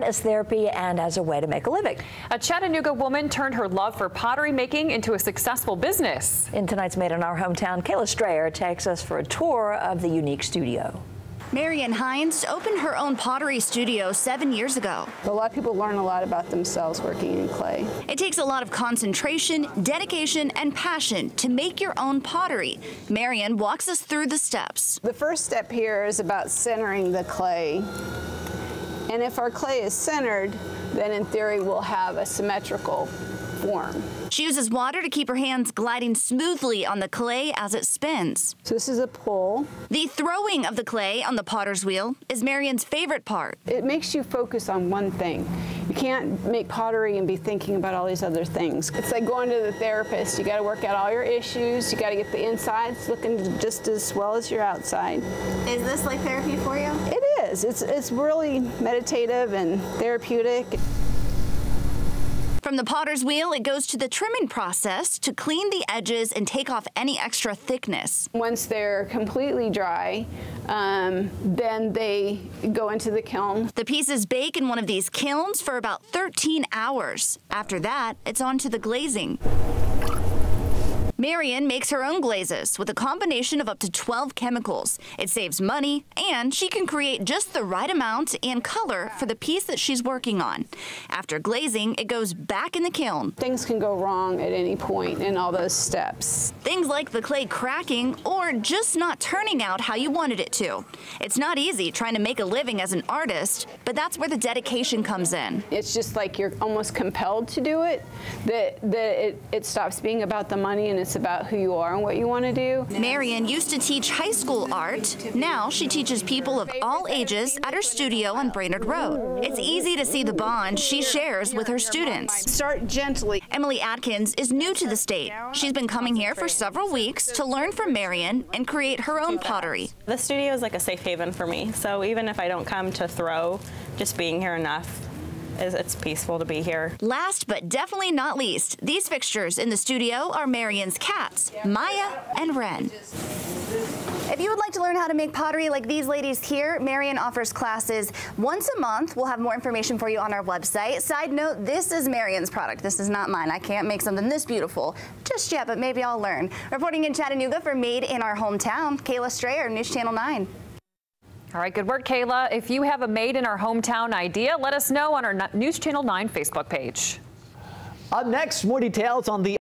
art as therapy and as a way to make a living. A Chattanooga woman turned her love for pottery making into a successful business. In tonight's Made in Our Hometown, Kayla Strayer takes us for a tour of the unique studio. Marian Hines opened her own pottery studio 7 years ago. A lot of people learn a lot about themselves working in clay. It takes a lot of concentration, dedication, and passion to make your own pottery. Marian walks us through the steps. The first step here is about centering the clay. And if our clay is centered, then in theory we'll have a symmetrical form. She uses water to keep her hands gliding smoothly on the clay as it spins. So this is a pull. The throwing of the clay on the potter's wheel is Marian's favorite part. It makes you focus on one thing. You can't make pottery and be thinking about all these other things. It's like going to the therapist. You got to work out all your issues. You got to get the insides looking just as well as your outside. Is this like therapy for you? It is. It's really meditative and therapeutic. From the potter's wheel, it goes to the trimming process to clean the edges and take off any extra thickness. Once they're completely dry, then they go into the kiln. The pieces bake in one of these kilns for about 13 hours. After that, it's on to the glazing. Marian makes her own glazes with a combination of up to 12 chemicals. It saves money, and she can create just the right amount and color for the piece that she's working on. After glazing, it goes back in the kiln. Things can go wrong at any point in all those steps. Things like the clay cracking or just not turning out how you wanted it to. It's not easy trying to make a living as an artist, but that's where the dedication comes in. It's just like you're almost compelled to do it, that it stops being about the money and it's about who you are and what you want to do. Marian used to teach high school art. Now she teaches people of all ages at her studio on Brainerd Road. It's easy to see the bond she shares with her students. Start gently. Emily Atkins is new to the state. She's been coming here for several weeks to learn from Marian and create her own pottery. The studio is like a safe haven for me, so even if I don't come to throw, just being here enough. It's peaceful to be here. Last but definitely not least, these fixtures in the studio are Marian's cats, Maya and Ren. If you would like to learn how to make pottery like these ladies here, Marian offers classes once a month. We'll have more information for you on our website. Side note, this is Marian's product. This is not mine. I can't make something this beautiful just yet, but maybe I'll learn. Reporting in Chattanooga for Made in Our Hometown, Kayla Strayer, News Channel 9. All right, good work, Kayla. If you have a Made in Our Hometown idea, let us know on our News Channel 9 Facebook page. Up next, more details on the